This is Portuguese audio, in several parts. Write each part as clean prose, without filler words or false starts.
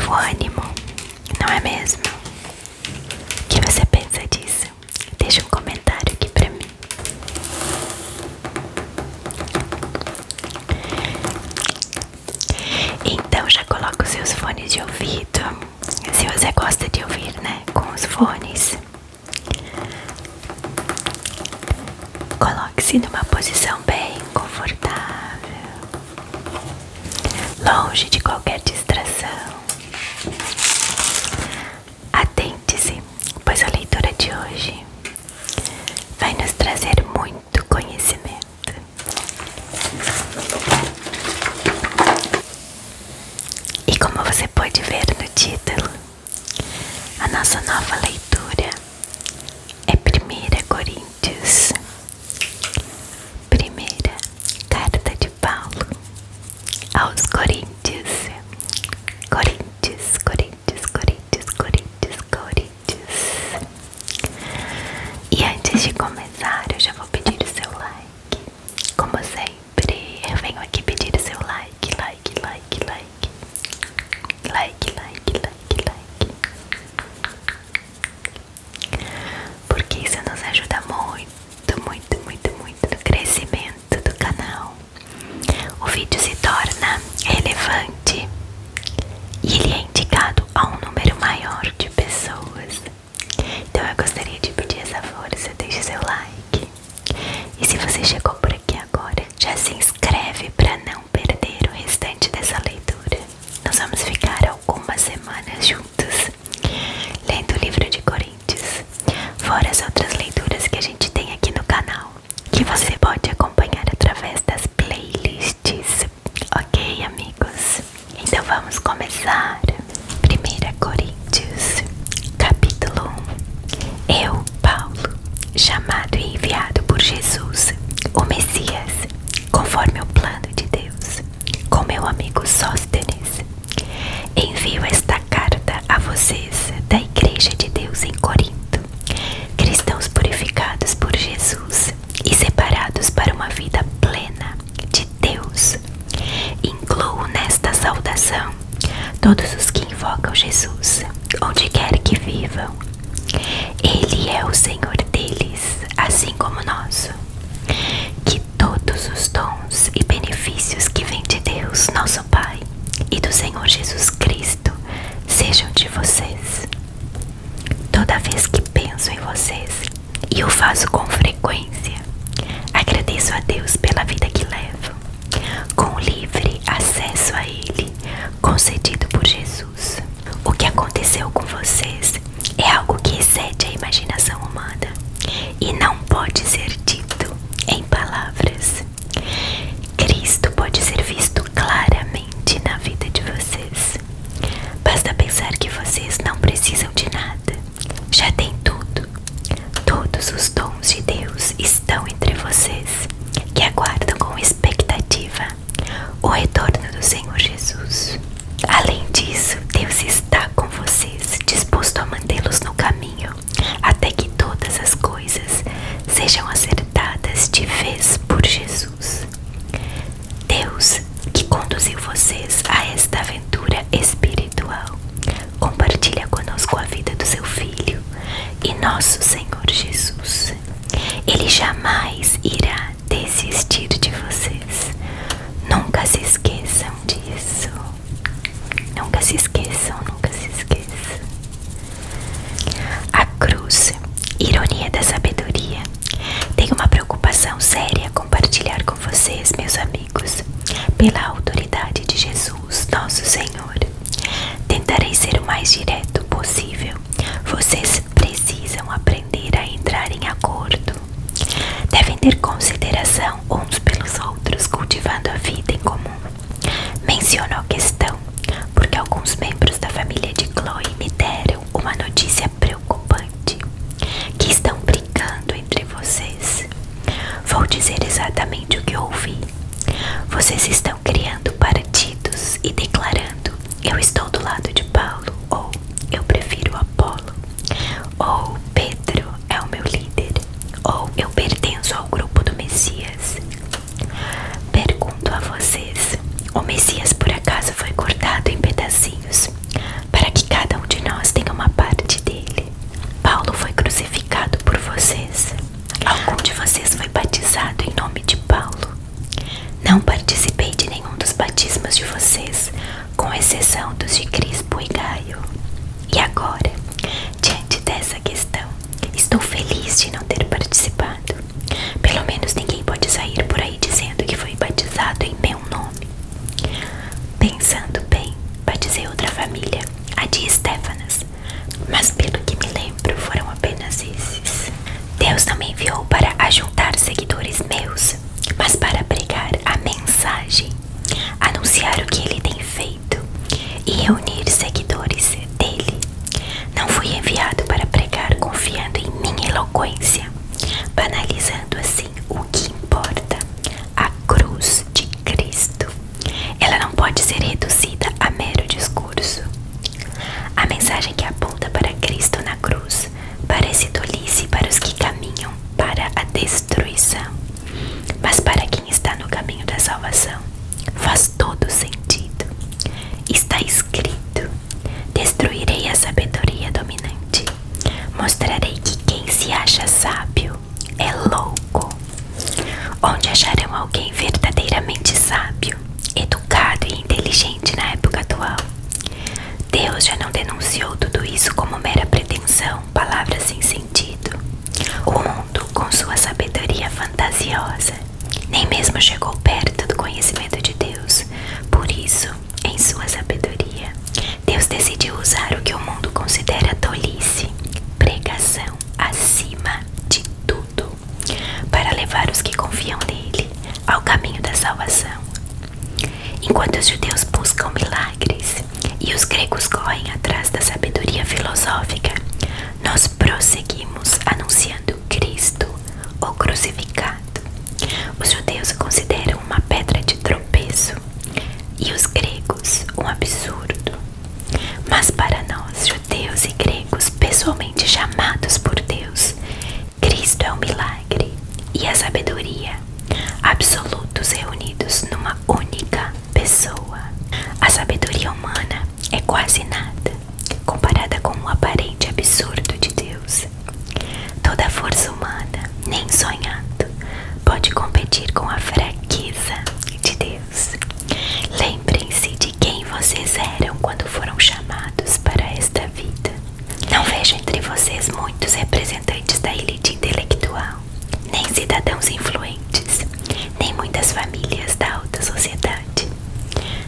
novo ânimo, não é mesmo? O que você pensa disso? Deixa um comentário aqui pra mim. Então já coloca os seus fones de ouvido, se você gosta de ouvir, né, com os fones. Coloque-se numa posição bem confortável, longe de qualquer distração. Atente-se, pois a leitura de hoje vai nos trazer muito conhecimento. E como você pode ver no título, a nossa nova leitura é 1 Coríntios, primeira carta de Paulo aos Coríntios. Coríntios, Coríntios, Coríntios, Coríntios, Coríntios. E antes de começar, eu já vou pedir o seu like. Como sempre, eu venho aqui pedir o seu like, like, like, like. Like, like, like, like. Porque isso nos ajuda muito, muito, muito, muito no crescimento do canal. O vídeo se torna relevante e ele é indicado a um número maior de pessoas. Então eu gostaria de pedir essa força, deixe seu like. E se você chegou por aqui agora, já se inscreve para não perder o restante dessa leitura. Nós vamos ficar algumas semanas juntos lendo o livro de Coríntios, fora as outras leituras que a gente tem aqui no canal, que você pode acompanhar através das playlists. Ok, amigos? Então vamos começar. 1 Coríntios, capítulo 1. Eu, Paulo, chamado e enviado por Jesus, o Messias, conforme o plano de Deus, com meu amigo Sóstenes, envio esta carta a vocês da Igreja de Deus em Corinto, cristãos purificados por Jesus e separados para uma vida plena de Deus. Incluo nesta saudação todos os que invocam Jesus, onde quer que vivam. Ele é o Senhor deles, assim como nosso. Que todos os dons e benefícios que vêm de Deus, nosso Pai, e do Senhor Jesus Cristo sejam de vocês. Toda vez que penso em vocês, e o faço com frequência, agradeço a Deus pela vida que levam, com livre acesso a Ele, concedido por Jesus. O que aconteceu com vocês é algo que excede a imaginação humana e não pode ser dito em palavras. Cristo pode ser visto claramente na vida de vocês. Basta pensar que vocês não precisam de nada, já têm tudo. Todos os dons de Deus estão entre vocês, que aguardam com expectativa o retorno do Senhor Jesus. Além disso, Deus está com vocês, disposto a mantê-los no caminho, até que todas as coisas sejam acertadas de vez por Jesus. Deus, que conduziu vocês a esta aventura espiritual, compartilha conosco a vida do seu Filho e nosso Senhor Jesus. Ele jamais irá desistir de vocês. Nunca se esqueçam disso. Nunca se esqueçam, nunca se esqueçam. A cruz, ironia da sabedoria, tem uma preocupação séria a compartilhar com vocês, meus amigos, pela autoridade de Jesus, nosso Senhor. Tentarei ser o mais direto possível. Vocês precisam aprender a entrar em acordo. Devem ter consideração uns pelos outros, cultivando a vida em comum. Menciono a questão porque alguns membros da família de Chloe me deram uma notícia preocupante, que estão brigando entre vocês. Vou dizer exatamente o que ouvi. Vocês estão criando partidos e declarando: eu estou do lado de Paulo, ou eu prefiro Apolo, ou Pedro é o meu líder, ou eu pertenço ao grupo do Messias. Pergunto a vocês: o Messias por acaso foi cortado em pedacinhos irmãos de Crispo e Gaio. E agora, diante dessa questão, estou feliz de não ter participado. Pelo menos ninguém pode sair por aí dizendo que foi batizado em meu nome. Pensando bem, batizei outra família, a de Stefanas, mas pelo que me lembro foram apenas esses. Deus não me enviou para ajuntar seguidores meus, mas para pregar a mensagem, anunciar o que ele tem feito e reunir seguidores dele. Não fui enviado para pregar confiando em minha eloquência, banalizando assim o que importa, a cruz de Cristo. Ela não pode ser reduzida a mero discurso. A mensagem que aponta para Cristo na cruz parece tolice para os que caminham para a destruição, mas para quem está no caminho da salvação faz todo sentido. Está escrito: destruirei a sabedoria dominante, mostrarei que quem se acha sábio é louco. Onde acharão alguém verdadeiramente sábio, educado e inteligente na época atual? Deus já não denunciou tudo isso como mera pretensão, palavras sem sentido. O mundo, com sua sabedoria fantasiosa, nem mesmo chegou perto do conhecimento de Deus. Por isso, em sua sabedoria, Deus decidiu usar o que o mundo considera tolice, pregação acima de tudo, para levar os que confiam nele ao caminho da salvação. Enquanto os judeus buscam milagres e os gregos correm atrás da sabedoria filosófica, nós prosseguimos anunciando Cristo, o crucificado. Os judeus o consideram uma pedra de tropeço e os gregos um absurdo. Mas para nós, judeus e gregos pessoalmente chamados por Deus, Cristo é o milagre e a sabedoria, absolutos reunidos numa única pessoa. A sabedoria humana é quase nada comparada com o aparente absurdo de Deus. Toda a força humana, nem sonhando, pode competir com a fraqueza de Deus. Lembrem-se de quem vocês eram quando foram chamados para esta vida. Não vejo entre vocês muitos representantes da elite intelectual, nem cidadãos influentes, nem muitas famílias da alta sociedade.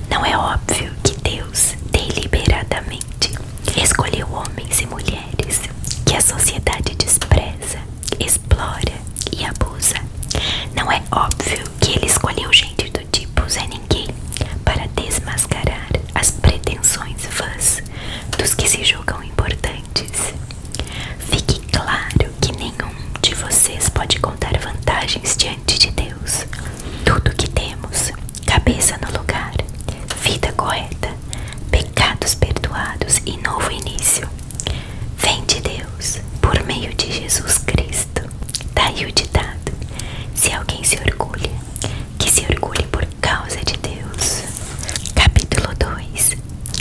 Não é óbvio que Deus, deliberadamente, escolheu homens e mulheres que a sociedade despreza, explora e abusa? Não é óbvio que ele escolheu gente do tipo Zé Ninguém para desmascarar as pretensões vãs dos que se julgam importantes? Fique claro que nenhum de vocês pode contar vantagens diante de Deus. Tudo que temos, cabeça no lugar, vida correta, pecados perdoados e novo início, vem de Deus por meio de Jesus Cristo. Daí o ditado: se alguém se orgulha, que se orgulhe por causa de Deus. Capítulo 2.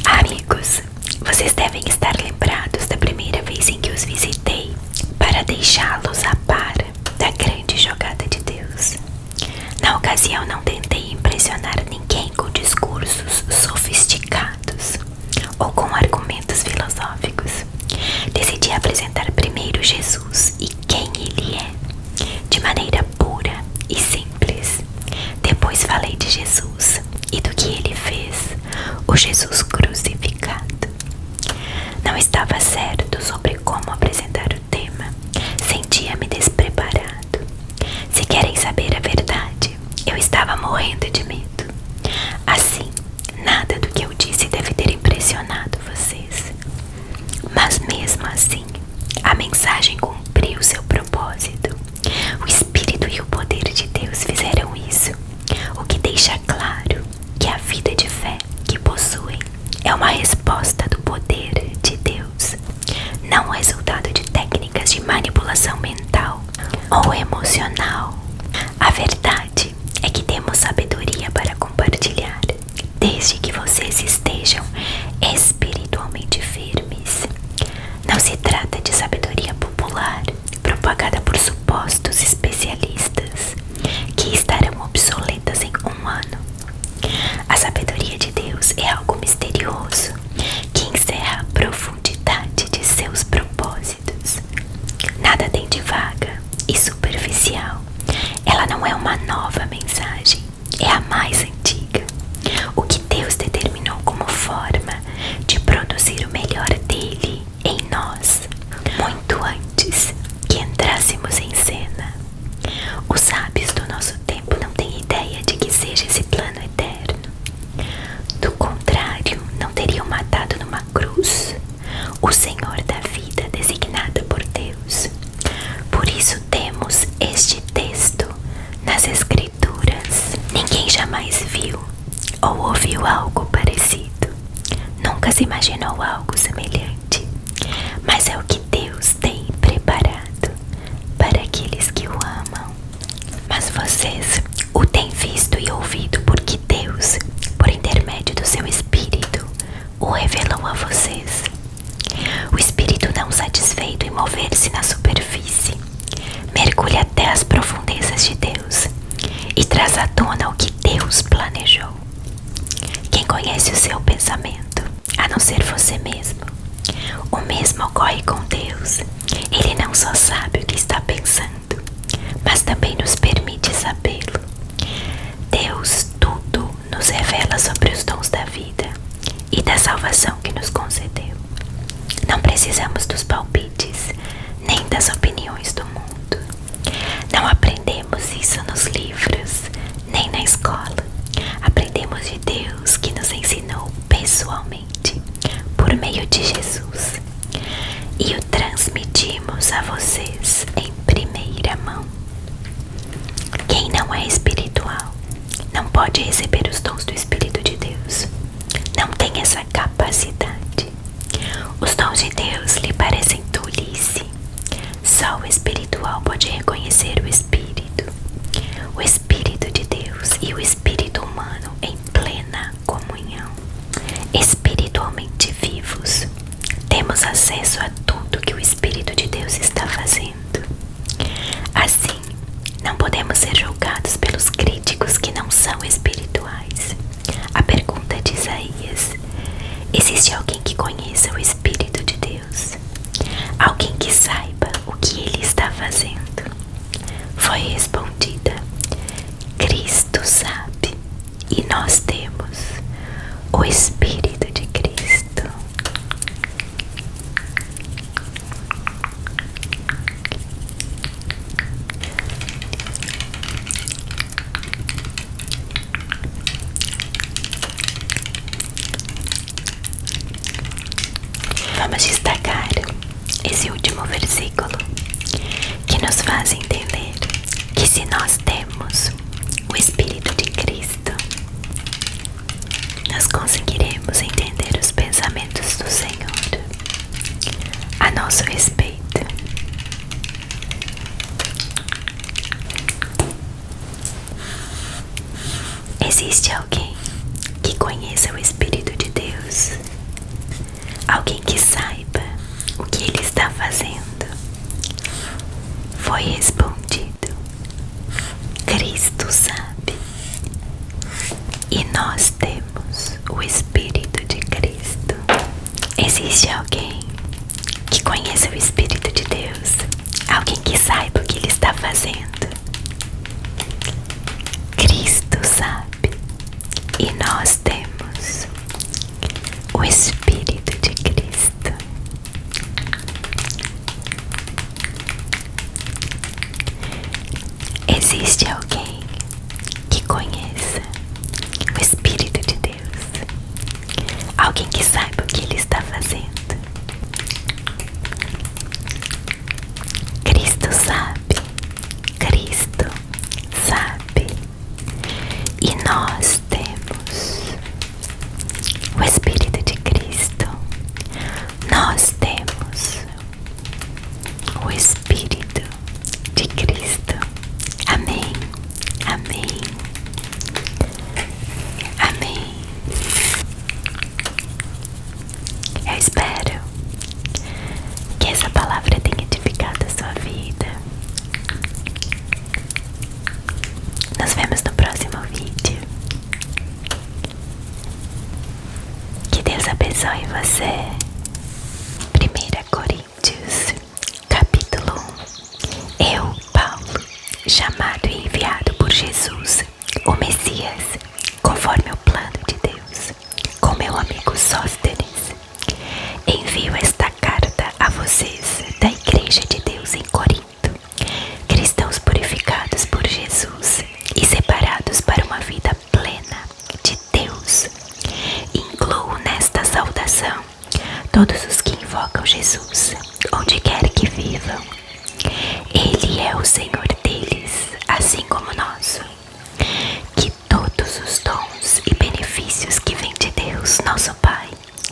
Amigos, vocês devem estar lembrados da primeira vez em que os visitei para deixá-los a par da grande jogada de Deus. Na ocasião não tentei impressionar ninguém com discursos sofisticados ou com argumentos filosóficos. Decidi apresentar primeiro Jesus e quem ele é, de maneira pura e simples. Depois falei de Jesus e do que ele fez, o Jesus crucificado. Não estava certo sobre como apresentar o tema. Sentia-me despreparado. Se querem saber a verdade, eu estava morrendo de medo. Assim, nada do que eu disse deve ter impressionado vocês. Mas mesmo assim, a mensagem cumpriu seu propósito. O Espírito e o poder de Deus fizeram isso, o que deixa claro que a vida de fé que possuem é uma resposta do poder de Deus. nunca se imaginou algo semelhante, mas é o que Deus tem preparado para aqueles que o amam. Mas vocês o têm visto e ouvido porque Deus, por intermédio do seu Espírito, o revelou a vocês. O Espírito, não satisfeito em mover-se na superfície, mergulha até as profundezas de Deus e traz à tona o que Deus planejou. Quem conhece o seu pensamento, a não ser você mesmo? O mesmo ocorre com Deus. Ele não só sabe o que está pensando, mas também nos permite sabê-lo. Deus tudo nos revela sobre os dons da vida e da salvação que nos concedeu. Não precisamos dos palpites, nem das opiniões do mundo. Não aprendemos isso nos livros, nem na escola. Aprendemos de Deus, que nos ensinou pessoalmente, por meio de Jesus, e o transmitimos a vocês em primeira mão. Quem não é espiritual não pode receber os dons do Espírito de Deus. Não tem essa capacidade. Os dons de Deus lhe parecem tolice. Só o espiritual pode reconhecer o Espírito de Deus e o espírito humano em plena comunhão. Espiritualmente vivos, temos acesso a tudo que o Espírito de Deus está fazendo. Assim, não podemos ser julgados pelos críticos que não são espirituais. A pergunta de Isaías: existe alguém que conheça o Espírito de Deus? Alguém que saiba o que ele está fazendo? Foi respondida: Cristo sabe, e nós temos o Espírito de Cristo. Vamos destacar esse último versículo, que nos faz entender que se nós temos o Espírito de Cristo, nós conseguiremos entender os pensamentos do Senhor a nosso respeito. Existe alguém que conheça o Espírito de Deus? Alguém que saiba o que ele está fazendo? Foi respondido: Cristo sabe, e nós temos o Espírito de Cristo. Existe alguém que conheça o Espírito de Deus? Alguém que saiba o que ele está fazendo? Cristo sabe, e nós temos o Espírito de Cristo. Existe alguém que conheça o Espírito de Deus? Alguém que saiba o que ele está fazendo? Cristo sabe, Cristo sabe, e nós temos o Espírito de Cristo. Nós temos o Espírito de Cristo. Amém, amém, amém. Eu espero que essa palavra tenha edificado a sua vida. Nos vemos no próximo vídeo. Que Deus abençoe você. 1 Coríntios, capítulo 1. Eu, Paulo, chamado e enviado por Jesus, o Messias, conforme o plano de Deus, com meu amigo Sóstenes, envio esta carta a vocês da Igreja de Deus em Corinto, cristãos purificados por Jesus e separados para uma vida plena de Deus. Incluo nesta saudação todos os que invocam Jesus, onde quer que vivam. Ele é o Senhor deles, assim como nosso. Que todos os dons e benefícios que vêm de Deus, nosso Pai,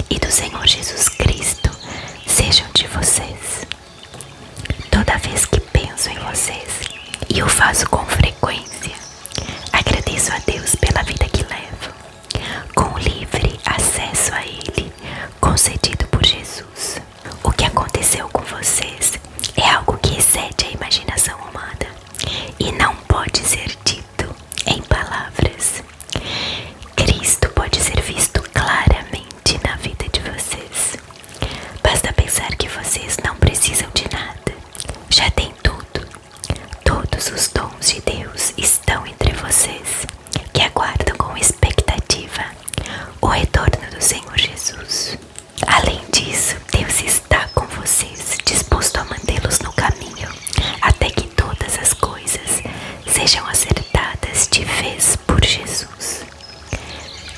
e do Senhor Jesus Cristo sejam de vocês. Toda vez que penso em vocês, e o faço com frequência, agradeço a Deus pela vida que levo, com livre acesso a Ele, concedido por Jesus. O que aconteceu com vocês é algo que excede a imaginação humana e não pode ser dito em palavras. Cristo pode ser visto claramente na vida de vocês. Basta pensar que vocês não precisam de nada, já têm tudo. Todos os dons de Deus estão entre vocês, que aguardam com expectativa o retorno do Senhor Jesus. Além disso, Deus está com vocês, disposto a mantê-los no caminho, até que todas as coisas sejam acertadas de vez por Jesus.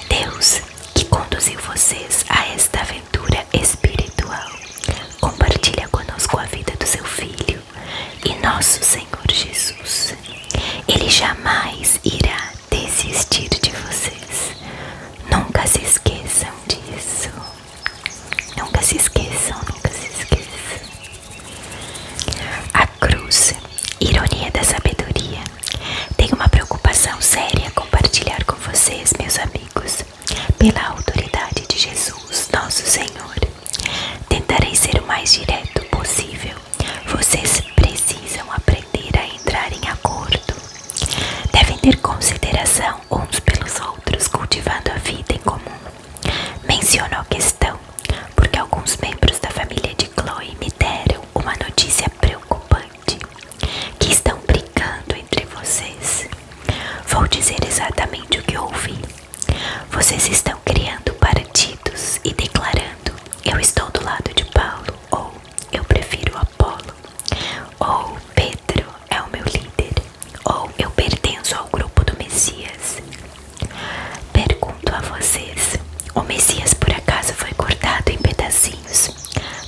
Deus, que conduziu vocês a esta aventura espiritual, compartilha conosco a vida do seu Filho e nosso Senhor Jesus. Ele jamais irá desistir de vocês. Nunca se esqueçam disso. Nunca se esqueçam, nunca se esqueçam. A cruz, ironia da sabedoria. Tenho uma preocupação séria a compartilhar com vocês, meus amigos. Pela autoridade de Jesus, nosso Senhor, tentarei ser o mais direto possível. Vocês precisam aprender a entrar em acordo. Devem ter consideração uns pelos outros, cultivando a vida em comum. Menciono a questão porque alguns membros da família de Chloe me deram uma notícia preocupante, que estão brigando entre vocês. Vou dizer exatamente o que ouvi. Vocês estão criando partidos e declarando: eu estou do lado de Paulo, ou eu prefiro Apolo, ou Pedro é o meu líder, ou eu pertenço ao grupo do Messias. Pergunto a vocês: o Messias por acaso foi cortado em pedacinhos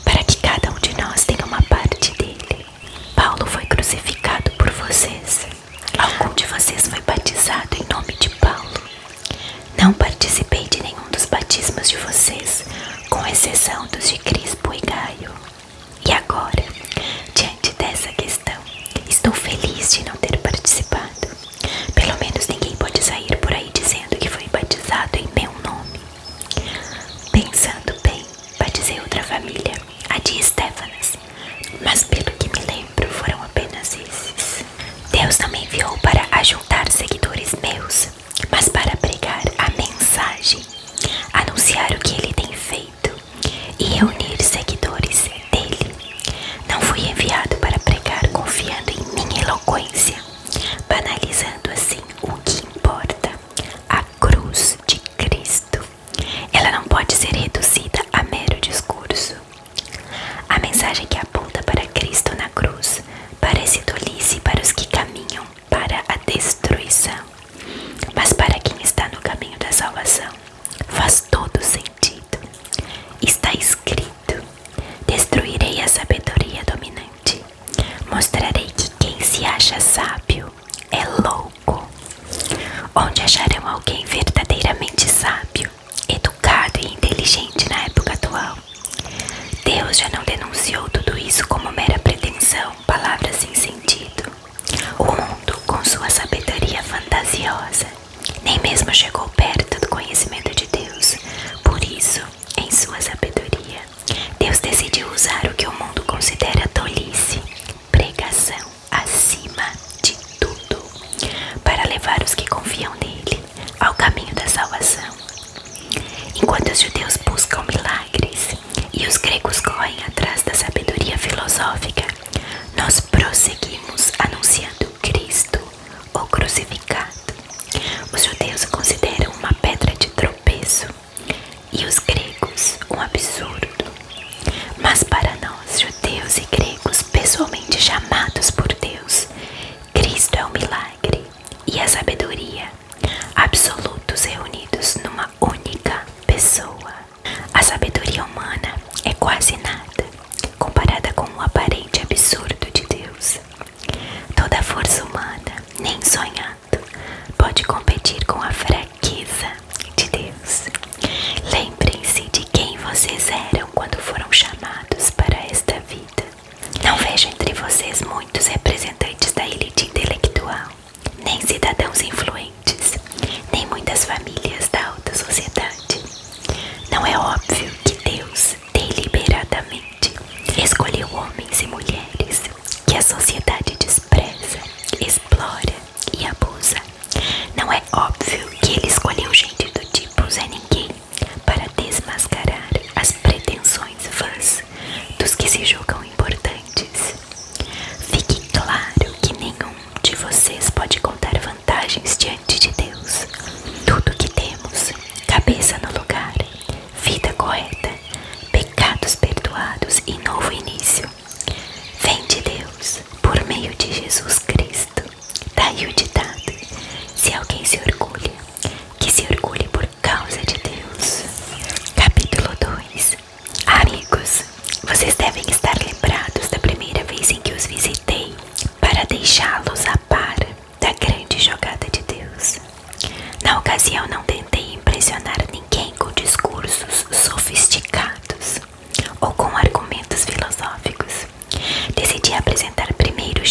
para que cada um de nós tenha uma parte dele? Paulo foi crucificado por vocês. Algum de vocês foi batizado em nome de Paulo? Não participei de nenhum dos batismos de vocês, com exceção dos de Crispo e Gaio. E agora, diante dessa questão, estou feliz de não ter participado. Pelo menos ninguém pode sair por aí dizendo que foi batizado em meu nome. Pensando bem, batizei outra família, a de Stefanas, mas pelo que me lembro foram apenas esses. Deus não me enviou para ajuntar seguidores meus, mas para pregar a mensagem, anunciar o que Ele tem feito e reunir seguidores dele. Não fui enviado para pregar confiando em minha eloquência, banalizando assim o que importa, a cruz de Cristo. Ela não pode ser reduzida a mero discurso. A mensagem que aponta para Cristo na cruz parece tolice para os que caminham para a destruição, mas para quem está no caminho da salvação, faz todo sentido. Está escrito: destruirei a sabedoria dominante, mostrarei que quem se acha sábio é louco. Onde acharão alguém verdadeiramente sábio, educado e inteligente na época atual? Deus já não denunciou tudo isso como mera pretensão, palavras sem sentido. O mundo, com sua sabedoria fantasiosa, nem mesmo chegou perto do conhecimento de Deus. Por isso, em sua sabedoria, Deus decidiu usar o que o mundo considera tolice, pregação acima de tudo, para levar os que confiam nele ao caminho da salvação. Enquanto os judeus buscam milagres e os gregos correm atrás da sabedoria filosófica, nós prosseguimos anunciando Cristo, o crucificado. Os judeus o consideram uma pedra de tropeço e os gregos um absurdo. Mas para nós, judeus e gregos pessoalmente chamados por Deus, Cristo é o milagre e a sabedoria, absolutos reunidos numa única pessoa. A sabedoria humana é quase nada comparada com o aparente absurdo de Deus. Toda a força humana, nem sonhando, pode competir com a fraqueza de Deus. Lembrem-se de quem vocês eram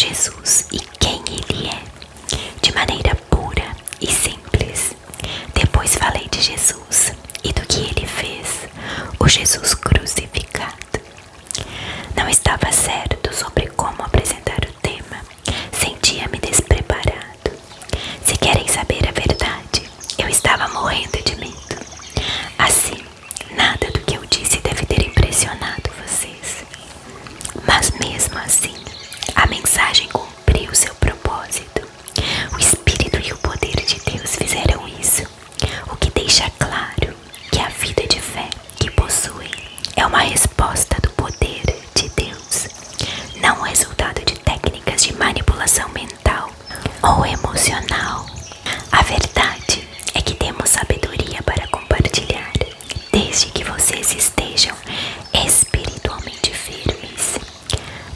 Jesus e quem Ele é, de maneira pura e simples. Depois falei de Jesus e do que Ele fez, o Jesus crucificado. Não estava certo sobre como apresentar o tema, sentia-me despreparado. Se querem saber a verdade, eu estava morrendo de medo. Assim, nada do que eu disse deve ter impressionado vocês. Mas mesmo assim, a mensagem cumpriu seu propósito. O Espírito e o poder de Deus fizeram isso, o que deixa claro que a vida de fé que possuem é uma resposta do poder de Deus, não o resultado de técnicas de manipulação mental ou emocional. A verdade é que temos sabedoria para compartilhar, desde que vocês estejam espiritualmente firmes.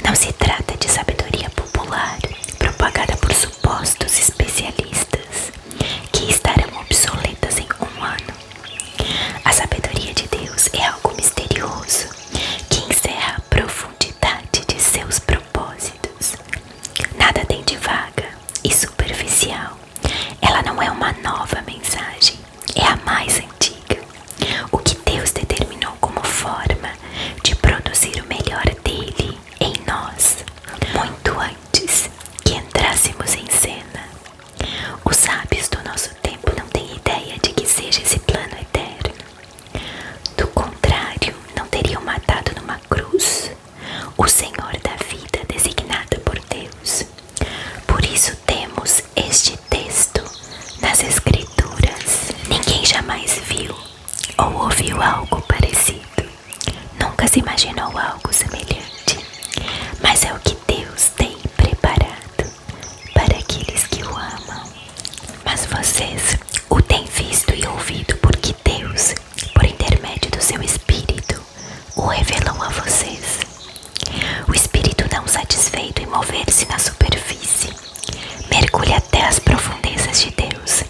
Não se trata de sabedoria popular, propagada por supostos especialistas, que estarão obsoletas em um ano. A sabedoria de Deus é algo misterioso, que encerra a profundidade de seus propósitos. Nada tem de vaga e superficial. Ela não é uma nova mensagem, é a mais antiga. O que Deus determinou como forma de produzir o melhor dele em nós, muito antes que entrássemos em cena. Os sábios do nosso tempo não têm ideia de que seja esse plano eterno. Do contrário, não teriam matado numa cruz o Senhor da vida designada por Deus. Por isso temos este texto nas Escrituras. Ninguém jamais viu ou ouviu algo parecido. Nunca se imaginou algo semelhante. Mas é o que Deus tem preparado para aqueles que o amam. Mas vocês o têm visto e ouvido porque Deus, por intermédio do seu Espírito, o revelou a vocês. O Espírito, não satisfeito em mover-se na superfície, mergulha até as profundezas de Deus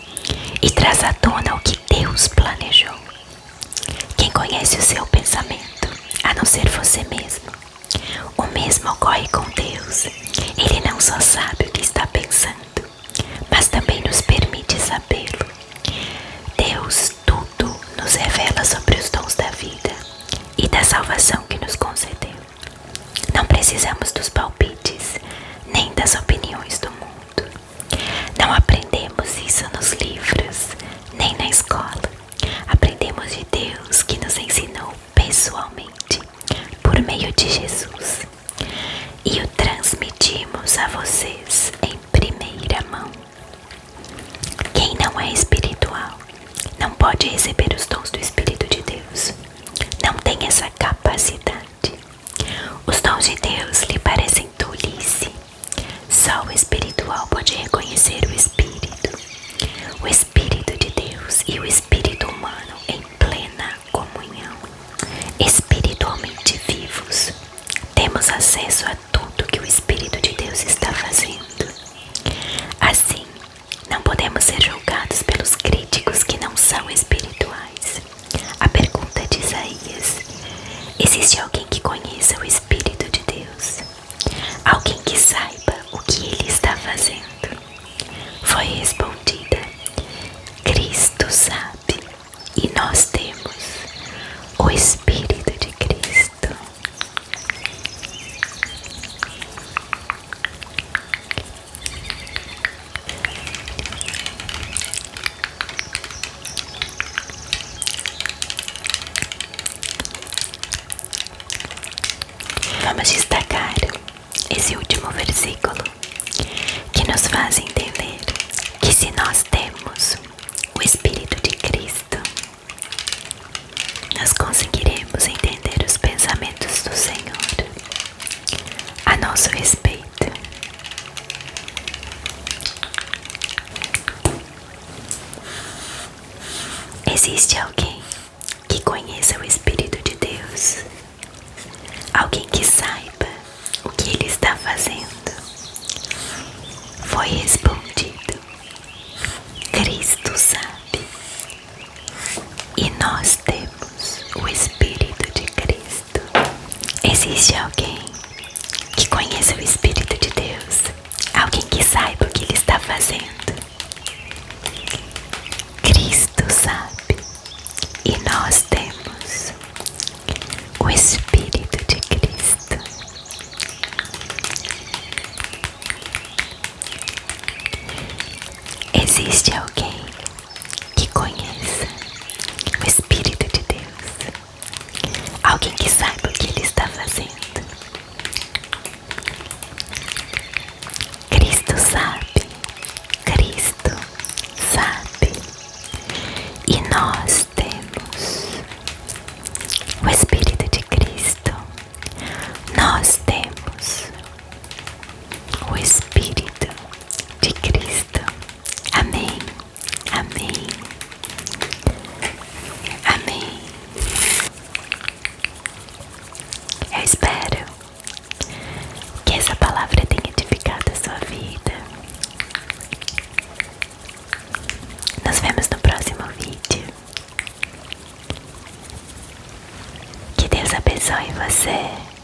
e traz à tona o que Deus planejou. Quem conhece o seu pensamento, a não ser você mesmo? O mesmo ocorre com Deus. Ele não só sabe o que está pensando, mas também nos permite sabê-lo. Deus tudo nos revela sobre os dons da vida e da salvação que nos concedeu. Não precisamos dos palpites, nem das opiniões do mundo. Não aprendemos isso nos livros, nem na escola. Aprendemos de Deus, que nos ensinou pessoalmente, por meio de Jesus. E o transmitimos a vocês em primeira mão. Quem não é espiritual não pode receber os dons do Espírito de Deus. Não tem essa capacidade. Os dons de Deus lhe parecem tolice. Só o espiritual pode reconhecer o Espírito. O Espírito de Deus e o Espírito humano em plena comunhão. Espiritualmente vivos, temos acesso a tudo que o Espírito de Deus está fazendo. Assim, não podemos ser julgados pelos críticos que não são espirituais. A pergunta de Isaías: existe alguém que conheça o Espírito de Deus? Alguém que saiba o que ele está fazendo? Foi respondida: Cristo sabe, e nós temos o Espírito de Cristo. Vamos destacar esse último versículo, que nos faz entender que se nós temos o Espírito de Cristo, nós conseguiremos entender os pensamentos do Senhor a nosso respeito. Existe alguém que conheça o Espírito de Deus? Alguém que saiba o que ele está fazendo? Foi respondido: Cristo sabe, e nós temos o Espírito de Cristo. Existe alguém que conheça o Espírito de Deus? que saiba o que Ele está fazendo. Cristo sabe e nós temos o Espírito de Cristo. Existe alguém que conheça o Espírito de Deus? Alguém que saiba o que Ele está fazendo? Cristo sabe, Cristo sabe, e nós temos o Espírito de Cristo. Nós temos o Espírito de Cristo. Amém, amém, amém. Eu espero que essa palavra tenha edificado a sua vida. Nos vemos no próximo vídeo. Que Deus abençoe você.